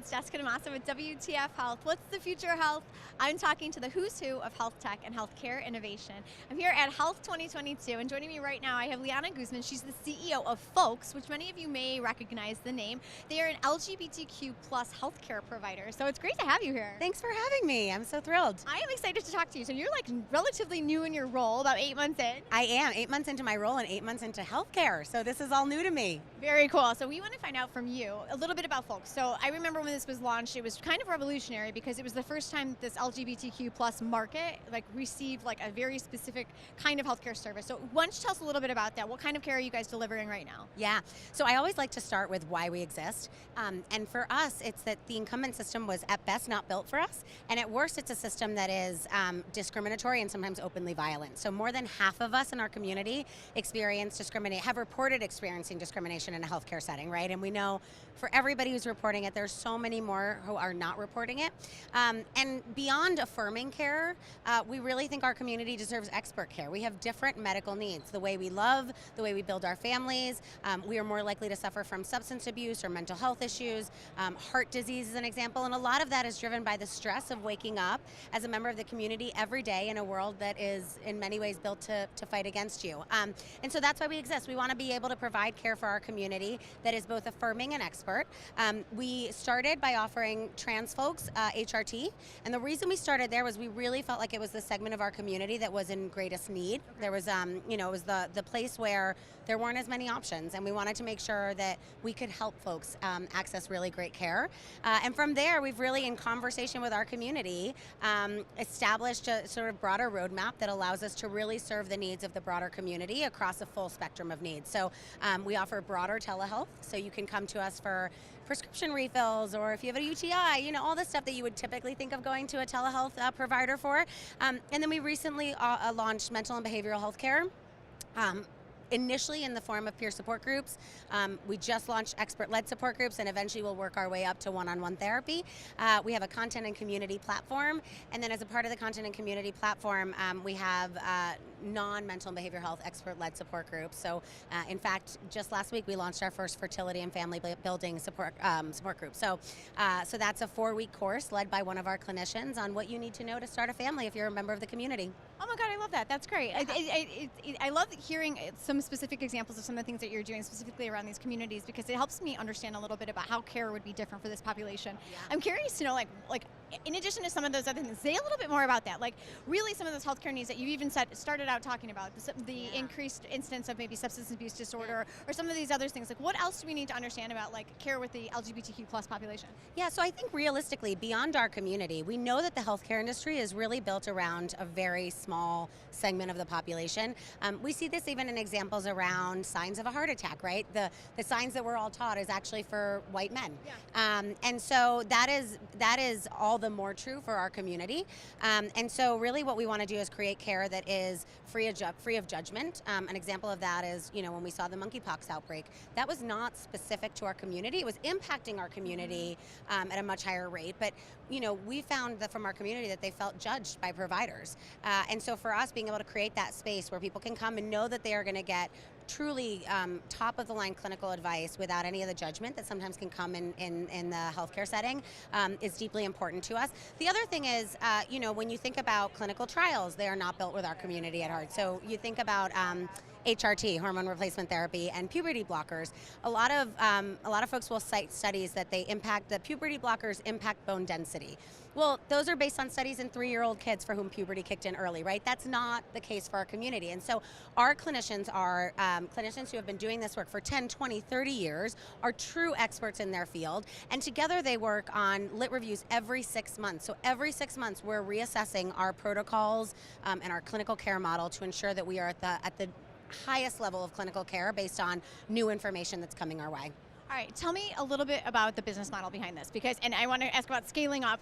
it's Jessica DeMassa with WTF Health. What's the future of health? I'm talking to the who's who of health tech and healthcare innovation. I'm here at Health 2022, and joining me right now, I have Liana Guzman. She's the CEO of FOLX, which many of you may recognize the name. They are an LGBTQ plus healthcare provider, so it's great to have you here. Thanks for having me. I'm so thrilled. I am excited to talk to you. So you're like relatively new in your role, about 8 months in. I am 8 months into my role and 8 months into healthcare, so this is all new to me. Very cool. So we want to find out from you a little bit about FOLX. So I remember when this was launched, it was kind of revolutionary because it was the first time this LGBTQ plus market received a very specific kind of healthcare service. So why don't you tell us a little bit about that? What kind of care are you guys delivering right now? Yeah, so I always like to start with why we exist. And for us, it's that the incumbent system was at best not built for us, and at worst it's a system that is discriminatory and sometimes openly violent. So more than half of us in our community have reported experiencing discrimination in a healthcare setting, right? And we know for everybody who's reporting it, there's so many more who are not reporting it. And beyond affirming care, we really think our community deserves expert care. We have different medical needs. The way we love, the way we build our families, we are more likely to suffer from substance abuse or mental health issues. Heart disease is an example, and a lot of that is driven by the stress of waking up as a member of the community every day in a world that is in many ways built to fight against you. And so that's why we exist. We want to be able to provide care for our community that is both affirming and expert. We started by offering trans folks HRT, and the reason we started there was we really felt like it was the segment of our community that was in greatest need. Okay. There was, it was the place where there weren't as many options, and we wanted to make sure that we could help folks access really great care. And from there, we've really, in conversation with our community, established a sort of broader roadmap that allows us to really serve the needs of the broader community across a full spectrum of needs. So we offer broader telehealth, so you can come to us for prescription refills, or if you have a UTI, all the stuff that you would typically think of going to a telehealth provider for. And then we recently launched mental and behavioral health care. Initially in the form of peer support groups. We just launched expert-led support groups, and eventually we'll work our way up to one-on-one therapy. We have a content and community platform, and then as a part of the content and community platform, we have non-mental and behavioral health expert-led support groups. So in fact, just last week we launched our first fertility and family building support group. So that's a 4-week course led by one of our clinicians on what you need to know to start a family if you're a member of the community. Oh my God, I love that. That's great. I love hearing some specific examples of some of the things that you're doing specifically around these communities, because it helps me understand a little bit about how care would be different for this population. Yeah. I'm curious to know, in addition to some of those other things, say a little bit more about that. Really some of those healthcare needs that you even started out talking about, the increased incidence of maybe substance abuse disorder, or some of these other things. What else do we need to understand about care with the LGBTQ plus population? Yeah, so I think realistically, beyond our community, we know that the healthcare industry is really built around a very small segment of the population. We see this even in examples around signs of a heart attack, right? The signs that we're all taught is actually for white men. Yeah. And so that is all the more true for our community. And so really what we want to do is create care that is free of judgment. An example of that is, when we saw the monkeypox outbreak, that was not specific to our community. It was impacting our community at a much higher rate. But, we found that from our community that they felt judged by providers. And so for us, being able to create that space where people can come and know that they are going to get truly top of the line clinical advice without any of the judgment that sometimes can come in the healthcare setting is deeply important to us. The other thing is, when you think about clinical trials, they are not built with our community at heart. So you think about HRT, hormone replacement therapy, and puberty blockers. A lot of folks will cite studies that the puberty blockers impact bone density. Well, those are based on studies in 3-year-old kids for whom puberty kicked in early, right? That's not the case for our community. And so our clinicians are clinicians who have been doing this work for 10, 20, 30 years, are true experts in their field, and together they work on lit reviews every 6 months. So every 6 months we're reassessing our protocols and our clinical care model to ensure that we are at the highest level of clinical care based on new information that's coming our way. All right, tell me a little bit about the business model behind this, and I want to ask about scaling up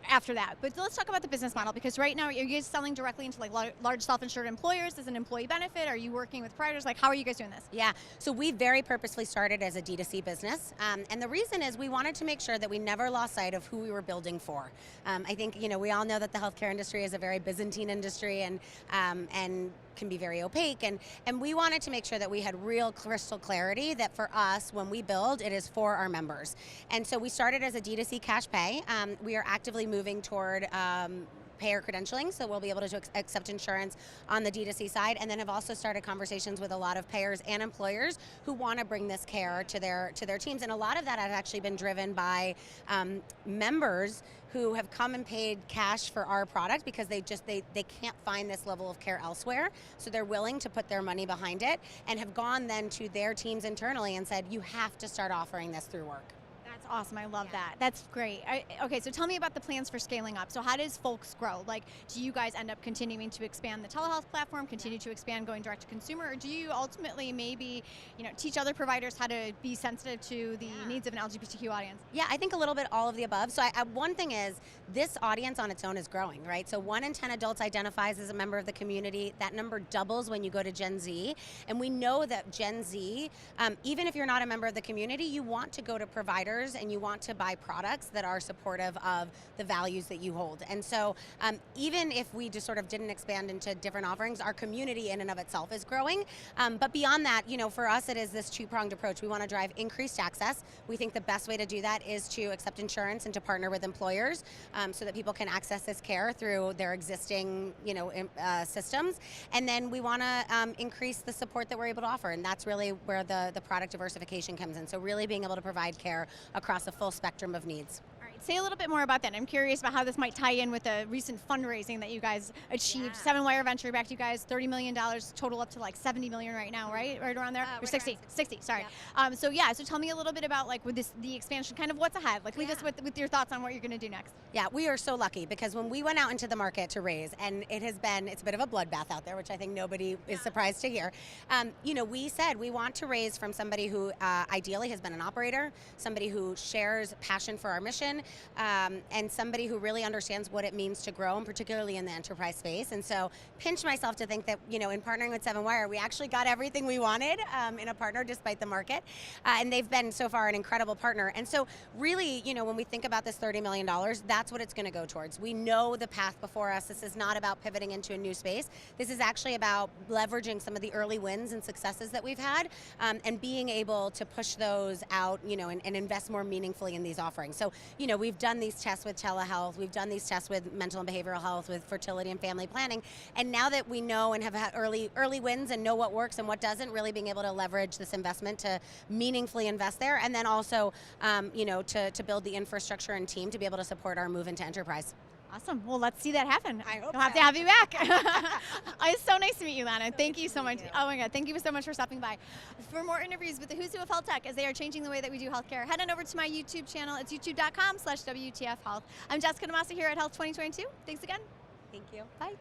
after that. But let's talk about the business model, because right now, are you guys selling directly into large self-insured employers as an employee benefit? Are you working with providers? How are you guys doing this? Yeah, so we very purposefully started as a D2C business, and the reason is we wanted to make sure that we never lost sight of who we were building for. I think we all know that the healthcare industry is a very Byzantine industry, and can be very opaque, and we wanted to make sure that we had real crystal clarity that for us, when we build, build, it is for our members. And so we started as a D2C cash pay. We are actively moving toward payer credentialing, so we'll be able to accept insurance on the D2C side, and then have also started conversations with a lot of payers and employers who want to bring this care to their teams. And a lot of that has actually been driven by members who have come and paid cash for our product because they can't find this level of care elsewhere, so they're willing to put their money behind it, and have gone then to their teams internally and said, you have to start offering this through work. That's awesome. I love that. That's great. Okay, so tell me about the plans for scaling up. So how does FOLX grow? Like, do you guys end up continuing to expand the telehealth platform, continue to expand going direct to consumer, or do you ultimately maybe, teach other providers how to be sensitive to the needs of an LGBTQ audience? Yeah, I think a little bit all of the above. So one thing is, this audience on its own is growing, right? So 1 in 10 adults identifies as a member of the community. That number doubles when you go to Gen Z. And we know that Gen Z, even if you're not a member of the community, you want to go to providers and you want to buy products that are supportive of the values that you hold. And so even if we just sort of didn't expand into different offerings, our community in and of itself is growing. But beyond that, for us, it is this two-pronged approach. We want to drive increased access. We think the best way to do that is to accept insurance and to partner with employers so that people can access this care through their existing systems. And then we want to increase the support that we're able to offer. And that's really where the product diversification comes in. So really being able to provide care across a full spectrum of needs. All right, say a little bit more about that. I'm curious about how this might tie in with the recent fundraising that you guys achieved. 7 Wire Venture backed you guys $30 million, total up to like $70 million right now, right? Right around there? Or 60, 60, sorry. Yep. So tell me a little bit about like with the expansion, kind of what's ahead. Like leave us with your thoughts on what you're going to do next. Yeah, we are so lucky because when we went out into the market to raise, and it's a bit of a bloodbath out there, which I think nobody is surprised to hear. We said we want to raise from somebody who ideally has been an operator, somebody who shares passion for our mission, and somebody who really understands what it means to grow, and particularly in the enterprise space. And so pinch myself to think that, in partnering with 7 Wire, we actually got everything we wanted in a partner despite the market. And they've been so far an incredible partner. And so really, when we think about this $30 million, that's what it's going to go towards. We know the path before us. This is not about pivoting into a new space. This is actually about leveraging some of the early wins and successes that we've had and being able to push those out, and invest more meaningfully in these offerings. So, we've done these tests with telehealth, we've done these tests with mental and behavioral health, with fertility and family planning, and now that we know and have had early wins and know what works and what doesn't, really being able to leverage this investment to meaningfully invest there, and then also, to build the infrastructure and team to be able to support our move into enterprise. Awesome. Well, let's see that happen. I hope We'll have to have you back. It's so nice to meet you, Liana. Thank you so much. Oh my God, thank you so much for stopping by. For more interviews with the who's who of health tech as they are changing the way that we do healthcare, head on over to my YouTube channel. It's youtube.com/WTF Health. I'm Jessica DeMassa here at Health 2022. Thanks again. Thank you. Bye.